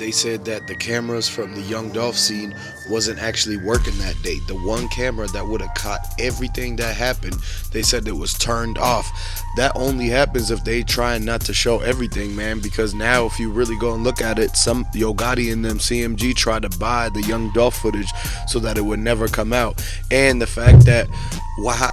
they said that the cameras from the Young Dolph scene wasn't actually working that day. The one camera that would have caught everything that happened, they said it was turned off. That only happens if they trying not to show everything, man, because now if you really go and look at it, some Gotti and them CMG tried to buy the Young Dolph footage so that it would never come out. And the fact that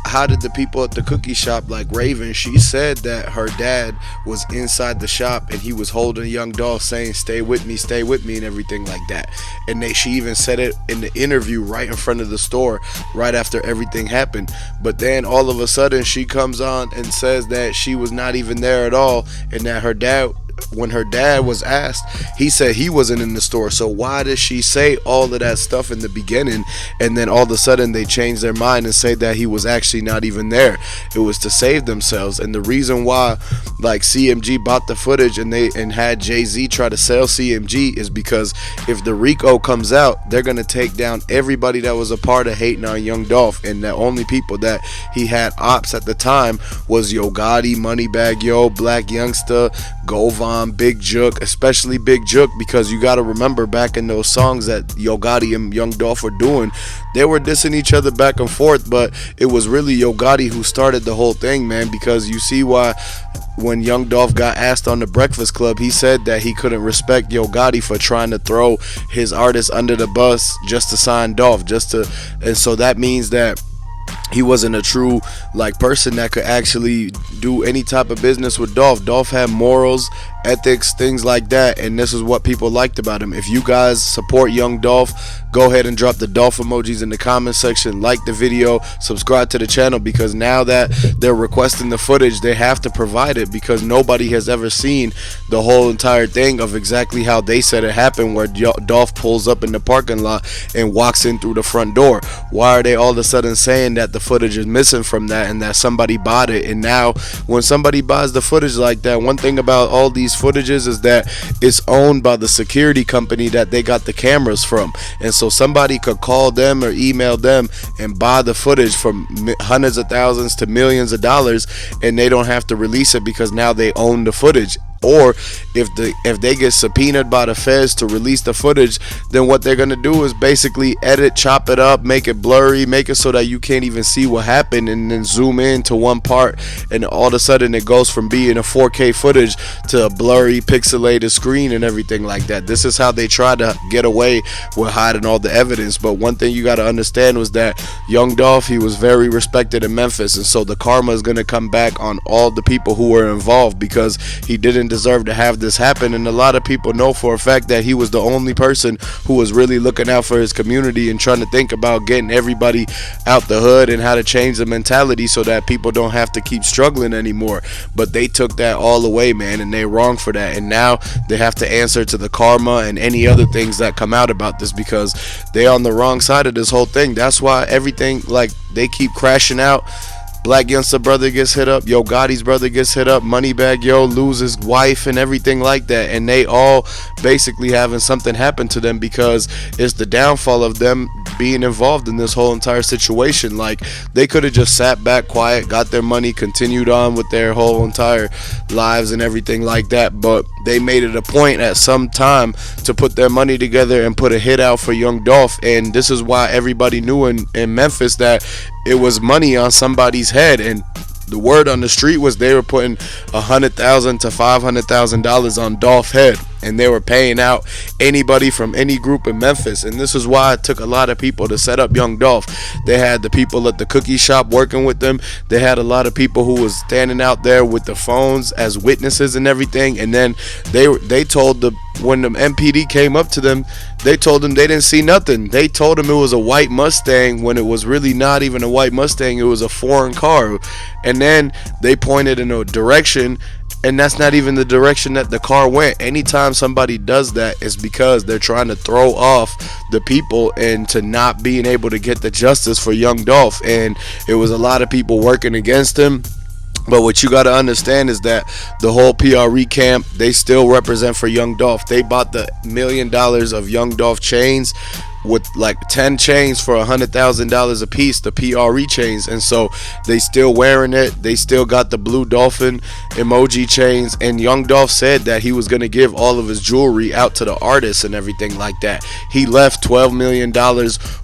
how did the people at the cookie shop, like Raven, she said that her dad was inside the shop and he was holding Young Dolph saying stay with me, and everything like that. And she even said it in the interview right in front of the store right after everything happened. But then all of a sudden she comes on and says that she was not even there at all, and that her dad, when her dad was asked, he said he wasn't in the store. So why does she say all of that stuff in the beginning, and then all of a sudden they change their mind and say that he was actually not even there? It was to save themselves. And the reason why, like, CMG bought the footage and had Jay-Z try to sell CMG is because if the Rico comes out, they're gonna take down everybody that was a part of hating on Young Dolph. And the only people that he had ops at the time was yogotti, moneybaggyo, blacyoungsta, Govan, bigjook, especially bigjook, because you got to remember back in those songs that Gotti and Young Dolph were doing, they were dissing each other back and forth, but it was really Gotti who started the whole thing, man, because you see why when Young Dolph got asked on the Breakfast Club, he said that he couldn't respect Gotti for trying to throw his artist under the bus just to sign Dolph, and so that means that he wasn't a true person that could actually do any type of business with Dolph. Dolph had morals, ethics, things like that, and this is what people liked about him. If you guys support Young Dolph, go ahead and drop the Dolph emojis in the comment section, like the video, subscribe to the channel, because now that they're requesting the footage, they have to provide it, because nobody has ever seen the whole entire thing of exactly how they said it happened, where Dolph pulls up in the parking lot and walks in through the front door. Why are they all of a sudden saying that the footage is missing from that and that somebody bought it? And now when somebody buys the footage like that, one thing about all these footages is that it's owned by the security company that they got the cameras from, and so somebody could call them or email them and buy the footage for hundreds of thousands to millions of dollars, and they don't have to release it because now they own the footage. Or if they get subpoenaed by the feds to release the footage, then what they're gonna do is basically edit, chop it up, make it blurry, make it so that you can't even see what happened, and then zoom in to one part, and all of a sudden it goes from being a 4K footage to a blurry, pixelated screen and everything like that. This is how they try to get away with hiding all the evidence. But one thing you got to understand was that Young Dolph, he was very respected in Memphis, and so the karma is gonna come back on all the people who were involved, because he didn't deserve to have this happen. And a lot of people know for a fact that he was the only person who was really looking out for his community and trying to think about getting everybody out the hood and how to change the mentality so that people don't have to keep struggling anymore. But they took that all away, man, and they're wrong for that. And now they have to answer to the karma and any other things that come out about this, because they're on the wrong side of this whole thing. That's why everything, they keep crashing out. blacyoungsta brother gets hit up, Gotti's brother gets hit up, moneybaggyo loses wife and everything like that, and they all basically having something happen to them because it's the downfall of them being involved in this whole entire situation. Like, they could have just sat back quiet, got their money, continued on with their whole entire lives and everything like that, but they made it a point at some time to put their money together and put a hit out for Young Dolph. And this is why everybody knew in Memphis that it was money on somebody's head, and the word on the street was they were putting $100,000 to $500,000 on Dolph's head, and they were paying out anybody from any group in Memphis. And this is why it took a lot of people to set up Young Dolph. They had the people at the cookie shop working with them. They had a lot of people who was standing out there with the phones as witnesses and everything. And then they told when the MPD came up to them, they told them they didn't see nothing. They told them it was a white Mustang when it was really not even a white Mustang. It was a foreign car. And then they pointed in a direction, and that's not even the direction that the car went. Anytime somebody does that, it's because they're trying to throw off the people into not being able to get the justice for Young Dolph. And it was a lot of people working against him. But what you got to understand is that the whole PRE camp, they still represent for Young Dolph. They bought the $1 million of Young Dolph chains with like 10 chains for $100,000 a piece, the PRE chains, and so they still wearing it. They still got the blue dolphin emoji chains, and Young Dolph said that he was going to give all of his jewelry out to the artists and everything like that. He left $12 million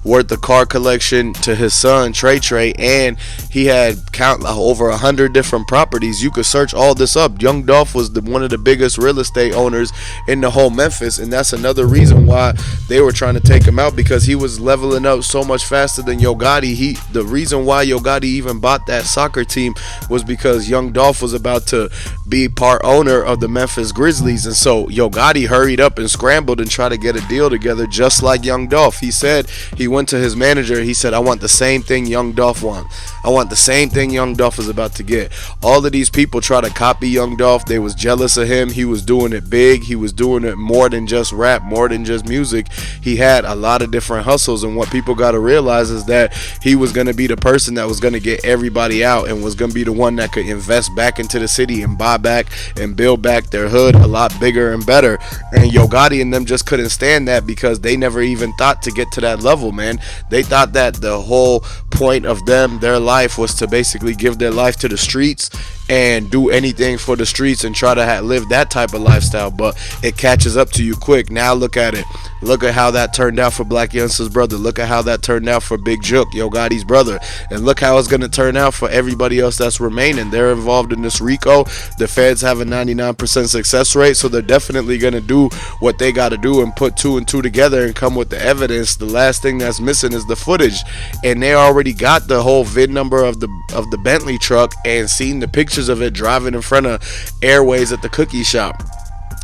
worth of car collection to his son Trey, and he had over 100 different properties. You could search all this up. Young Dolph was one of the biggest real estate owners in the whole Memphis, and that's another reason why they were trying to take him out, because he was leveling up so much faster than Yo Gotti. The reason why Yo Gotti even bought that soccer team was because Young Dolph was about to be part owner of the Memphis Grizzlies, and so Yo Gotti hurried up and scrambled and tried to get a deal together just like Young Dolph. He said he went to his manager. He said, I want the same thing Young Dolph wants. I want the same thing Young Dolph is about to get. All of these people try to copy Young Dolph. They was jealous of him. He was doing it big. He was doing it more than just rap, more than just music. He had a lot of different hustles, and what people got to realize is that he was going to be the person that was going to get everybody out and was going to be the one that could invest back into the city and buy back and build back their hood a lot bigger and better. And Yo Gotti and them just couldn't stand that, because they never even thought to get to that level, man. They thought that the whole point of their life was to basically give their life to the streets and do anything for the streets and try to live that type of lifestyle, but it catches up to you quick. Now look at it. Look at how that turned out for blacyoungsta's brother. Look at how that turned out for bigjook, Yo Gotti's brother, and look how it's going to turn out for everybody else that's remaining. They're involved in this RICO. The feds have a 99% success rate, so they're definitely going to do what they got to do and put two and two together and come with the evidence. The last thing that's missing is the footage, and they already got the whole VIN number of the Bentley truck and seen the pictures of it driving in front of Airways at the cookie shop.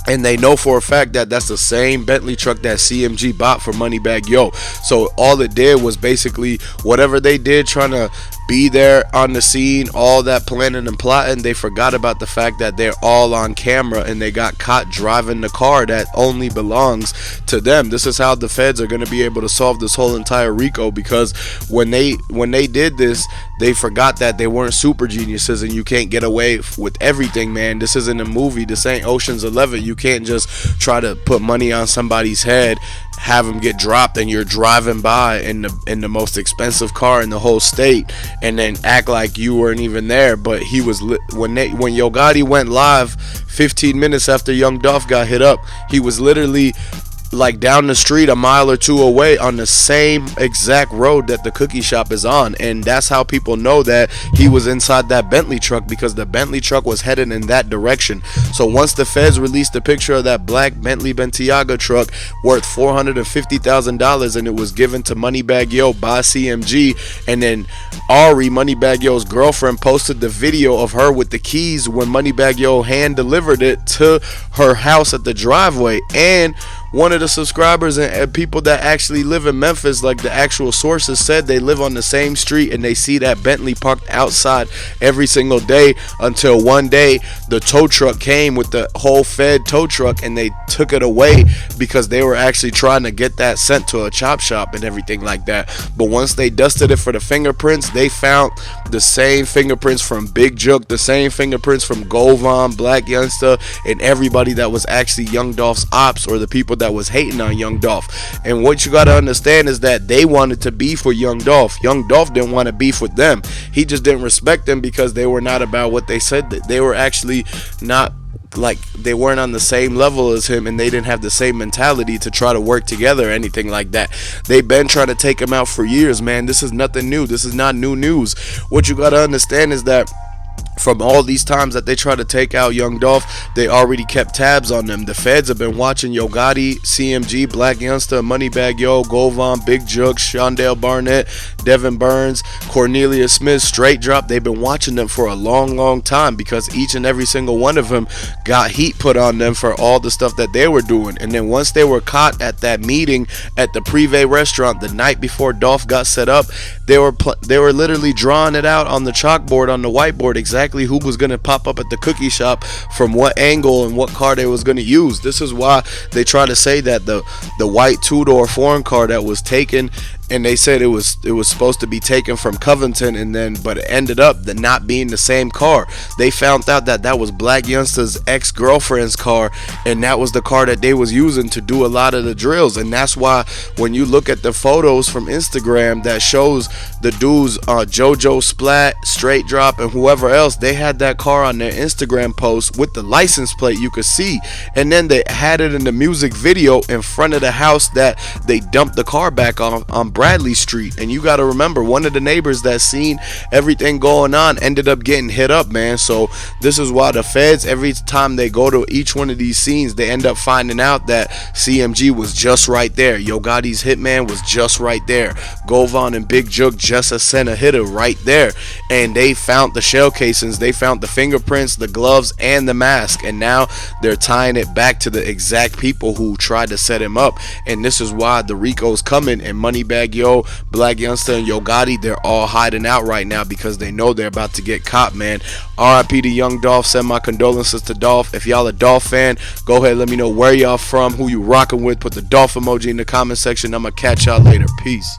And they know for a fact that that's the same Bentley truck that CMG bought for moneybaggyo. So all it did was basically whatever they did trying to be there on the scene, all that planning and plotting, they forgot about the fact that they're all on camera and they got caught driving the car that only belongs to them. This is how the feds are going to be able to solve this whole entire RICO, because when they did this, they forgot that they weren't super geniuses and you can't get away with everything, man. This isn't a movie. This ain't Ocean's 11. You can't just try to put money on somebody's head, have them get dropped, and you're driving by in the most expensive car in the whole state, and then act like you weren't even there. But he was when Yo Gotti went live 15 minutes after Young Dolph got hit up, he was literally like down the street a mile or two away on the same exact road that the cookie shop is on, and that's how people know that he was inside that Bentley truck, because the Bentley truck was headed in that direction. So once the feds released the picture of that black Bentley Bentayga truck worth $450,000, and it was given to moneybaggyo by CMG, and then Ari, moneybaggyo's girlfriend, posted the video of her with the keys when moneybaggyo hand delivered it to her house at the driveway. And one of the subscribers and people that actually live in Memphis, like the actual sources said, they live on the same street and they see that Bentley parked outside every single day, until one day the tow truck came with the whole fed tow truck and they took it away because they were actually trying to get that sent to a chop shop and everything like that. But once they dusted it for the fingerprints, they found the same fingerprints from bigjook, the same fingerprints from Govan, blacyoungsta, and everybody that was actually Young Dolph's ops, or the people that was hating on Young Dolph. And what you got to understand is that they wanted to beef with Young Dolph. Young Dolph didn't want to beef with them. He just didn't respect them because they were not about what they said. That they were actually not, like, they weren't on the same level as him, and they didn't have the same mentality to try to work together or anything like that. They've been trying to take him out for years, man. This is nothing new. This is not new news. What you got to understand is that from all these times that they try to take out Young Dolph, they already kept tabs on them. The feds have been watching Yo Gotti, CMG, blacyoungsta, moneybaggyo, Govan, bigjook, Shondale Barnett, Devin Burns, Cornelius Smith, Straight Drop. They've been watching them for a long time, because each and every single one of them got heat put on them for all the stuff that they were doing. And then once they were caught at that meeting at the Privé restaurant the night before Dolph got set up, they were literally drawing it out on the chalkboard, on the whiteboard, exactly who was going to pop up at the cookie shop, from what angle and what car they was going to use. This is why they try to say that the white two-door foreign car that was taken and they said it was supposed to be taken from Covington, and then but it ended up not being the same car. They found out that that was Black Youngsta's ex-girlfriend's car, and that was the car that they was using to do a lot of the drills. And that's why when you look at the photos from Instagram that shows the dudes JoJo Splat, Straight Drop, and whoever else, they had that car on their Instagram post with the license plate you could see, and then they had it in the music video in front of the house that they dumped the car back on Bradley Street. And you got to remember, one of the neighbors that seen everything going on ended up getting hit up, man. So this is why the feds, every time they go to each one of these scenes, they end up finding out that CMG was just right there. Yo Gotti's hitman was just right there. Govon and bigjook just sent a hitter right there. And they found the shell casings, they found the fingerprints, the gloves, and the mask. And now they're tying it back to the exact people who tried to set him up. And this is why the Rico's coming, and moneybaggyo, blacyoungsta, and Yo Gotti, they're all hiding out right now because they know they're about to get caught, man. RIP to Young Dolph. Send my condolences to Dolph. If y'all a Dolph fan, go ahead, let me know where y'all from, who you rocking with. Put the Dolph emoji in the comment section. I'm gonna catch y'all later. Peace.